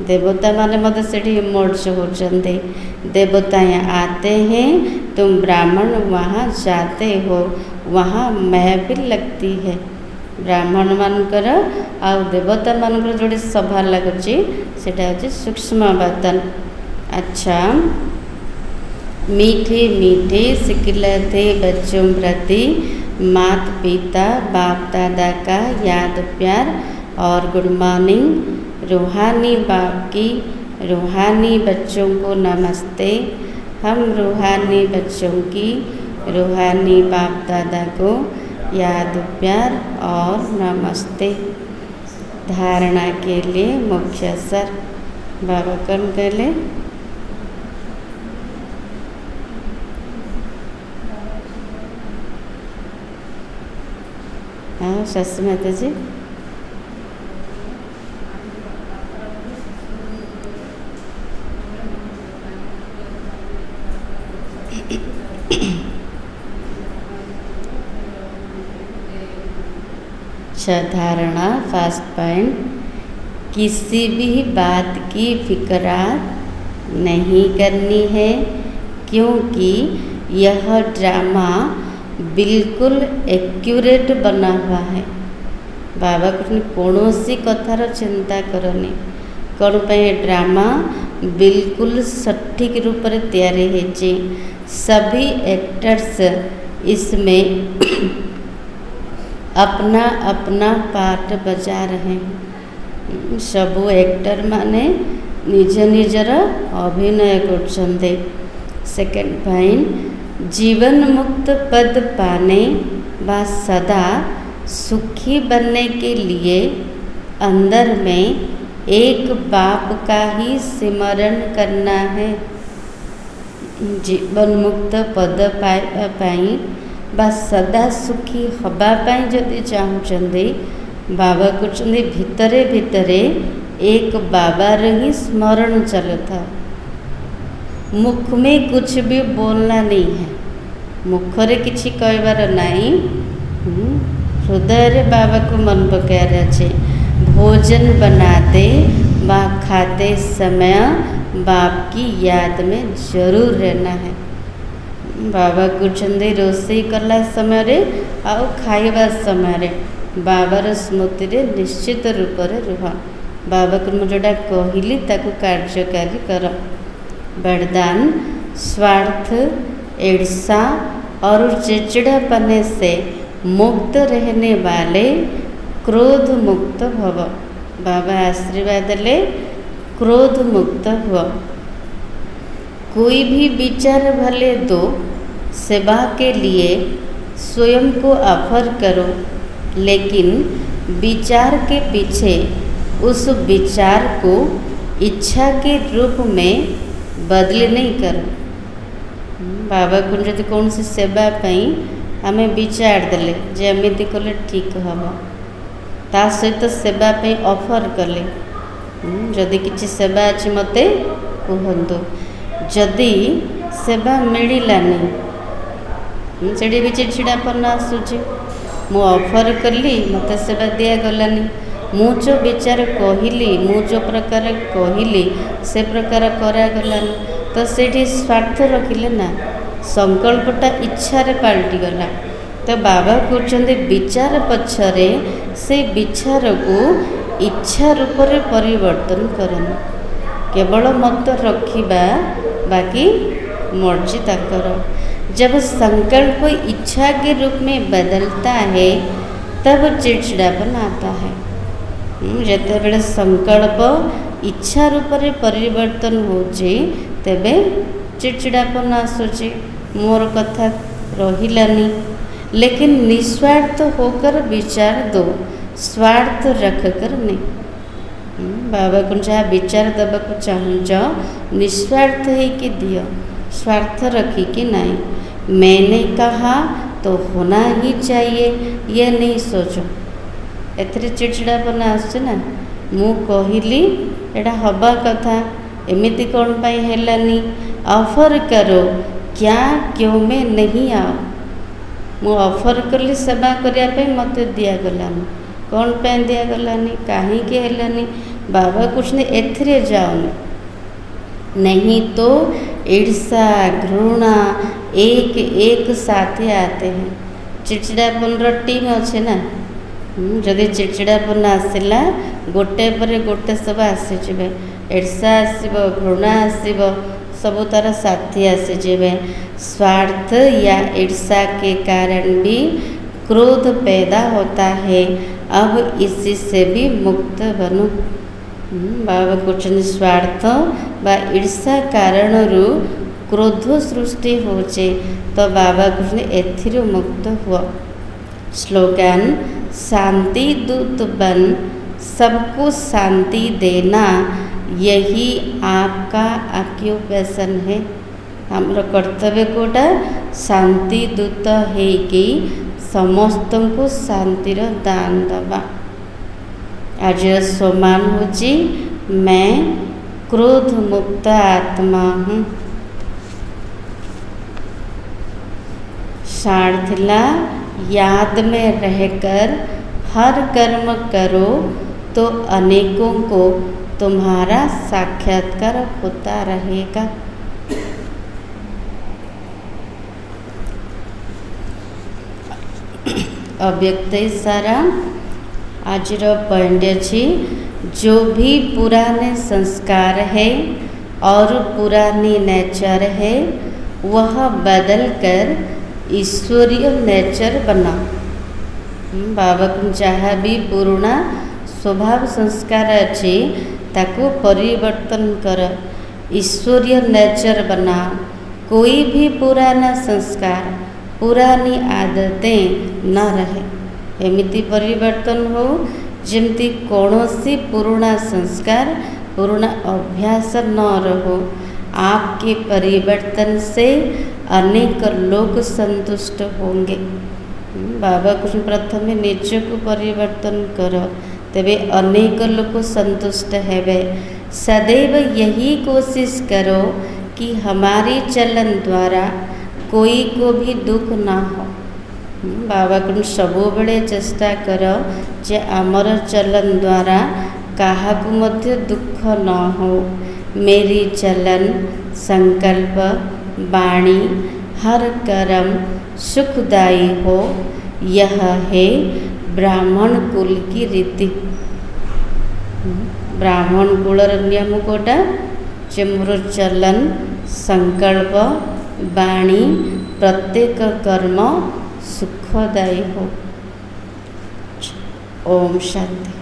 देवता माने मत से मोर्च होचंदे। देवताएँ आते हैं, तुम ब्राह्मण वहाँ जाते हो, वहाँ महफिल लगती है। ब्राह्मण मानकर आउ देवता मानकर जोड़ी सभा लगुची सेटा होची सूक्ष्म बर्तन। अच्छा मीठे मीठे सिखलाते बच्चों प्रति माता पिता बाप दादा का याद प्यार और गुड मॉर्निंग। रूहानी बाप की रूहानी बच्चों को नमस्ते। हम रूहानी बच्चों की रूहानी बाप दादा को याद प्यार और नमस्ते। धारणा के लिए मुख्य सर बाबा कौन कहले हाँ शशि माता जी। अच्छा धारणा फर्स्ट पॉइंट किसी भी बात की फिक्रात नहीं करनी है, क्योंकि यह ड्रामा बिल्कुल एक्यूरेट बना हुआ है। बाबा कहते कौनसी कथार चिंता करनी, कौन पे ड्रामा बिल्कुल सठिक रूप से तैयारी है। सभी एक्टर्स इसमें अपना अपना पार्ट बजा रहे हैं। सबू एक्टर माने निज निजर अभिनय करछन्ते। सेकेंड पॉइंट, जीवन मुक्त पद पाने व सदा सुखी बनने के लिए अंदर में एक बाप का ही स्मरण करना है। जीवन मुक्त पद पाइबा पाई बा सदा सुखी हवा पाई जदि चाहूँचंदी, बाबा कहते भितरे भितरे एक बाबार ही स्मरण चलता। मुख में कुछ भी बोलना नहीं है, मुखरे किछि कहबार नहीं, हृदय रे बाबा को मन पकायर अच्छे। भोजन बनाते व खाते समय बाप की याद में जरूर रहना है। बाबा कहते रोषेई कला समय रे आउ खाइबा समय रे बाबार स्मृति रे निश्चित रूप से रुह। बाबा को मुझे जोटा कहली ताकू कार्यकारी कर। वरदान, स्वार्थ, ईर्षा और चिड़चिड़ापने से मुक्त रहने वाले क्रोध मुक्त भव। बाबा आशीर्वाद ले क्रोध मुक्त हुआ। कोई भी विचार भले दो, सेवा के लिए स्वयं को ऑफर करो, लेकिन विचार के पीछे उस विचार को इच्छा के रूप में बदली नहीं करो। बाबा कहते कौन सी सेवा पाई आमे विचार देले जे एमती कले ठीक हम, ता सहित सेवा पे ऑफर कले जदि किसी सेवा अच्छी मते कहतु। जदि सेवा मिलानी से भी चिड़चिड़ापन आसूची, मु ऑफर कली मत सेवा दिया गलानी, मु जो विचार कहली मु जो प्रकार कहली से प्रकार करागलानी, तो से स्वार्थ रखिले ना, संकल्पटा इच्छा रे पलटि गला। तो बाबा कहते विचार पछरे से विचार को इच्छा रूप से परिवर्तन करना। केवल मत रखिबा, बाकी मर्जी ताकर। जब संकल्प इच्छा के रूप में बदलता है तब चिड़चिड़ापन आता है। जिते बड़े संकल्प इच्छा रूप से परिवर्तन होचे तेबे चिड़चिड़ापन आसूची, मोर कथा रहिलानी। लेकिन निस्वार्थ होकर विचार दो, स्वार्थ रख कर नहीं। बाबा को जहाँ विचार देवा को चाहूँ निस्वार्थ है कि दियो, स्वार्थ रखी कि नहीं। मैंने कहा तो होना ही चाहिए ये नहीं सोचो। एथरे चिड़चिड़ापन आसुचे ना, मु कहली एटा हवा कथा एमिति कौन पाई हेलानी। ऑफर करो, क्या क्यों में नहीं आओ। मु ऑफर कली सेवा करने मत दिगलानी, कौन पे दिगलानी, कहीं हेलानी। बाबा कुछ नहीं एथरे जाओनी, नहीं तो ईर्षा घृणा एक एक साथ आते हैं। चिड़चिड़ापन टीम अच्छे ना, जदि चिड़चिड़ापन आसला गोटे पर गोटे सब आसीजे, ईर्षा आसब घृणा आसब सब तार साथी आसीजे। स्वार्थ या ईर्षा के कारण भी क्रोध पैदा होता है। अब इसी से भी मुक्त बनो। बाबा कहते स्वार्थ व ईर्षा कारण क्रोध सृष्टि होचे, तो बाबा कहते एथिरु मुक्त हुआ। स्लोगन, शांति दूत बन सबको शांति देना, यही आपका ऑक्यूपेशन है। हमर कर्तव्य कोटा शांति दूत है कि समस्त को शांतिर दान दबा। आज सम्मान होची मैं क्रोध मुक्त आत्मा हूँ। सारथिला याद में रहकर हर कर्म करो, तो अनेकों को तुम्हारा साक्षात्कार होता रहेगा। अव्यक्त सारा आज पॉइंट अच्छी, जो भी पुराने संस्कार है और पुरानी नेचर है वह बदल कर ईश्वरीय नेचर बना। बाबा को जहाँ भी पुराना स्वभाव संस्कार अच्छी ताको परिवर्तन कर ईश्वरीय नेचर बना। कोई भी पुराना संस्कार पुरानी आदतें न रहे, एमिति परिवर्तन हो जमती कौनसी पुराना संस्कार पुराना अभ्यास न रहो। आपके परिवर्तन से अनेक लोग संतुष्ट होंगे। बाबा कुछ प्रथम निज को परिवर्तन कर, तेरे अनेक लोग संतुष्ट हेबे। सदैव यही कोशिश करो कि हमारी चलन द्वारा कोई को भी दुख ना हो। बाबा को सबु बेले चेष्टा कर जे आमर चलन द्वारा काहा को मध्य दुख न हो। मेरी चलन संकल्प वाणी हर कर्म सुखदायी हो, यह है ब्राह्मण कुल की रीति। ब्राह्मण कुलर नियम कोटा जे मोर चलन संकल्प वाणी प्रत्येक कर्म सुखदायी हो। ओम शांति।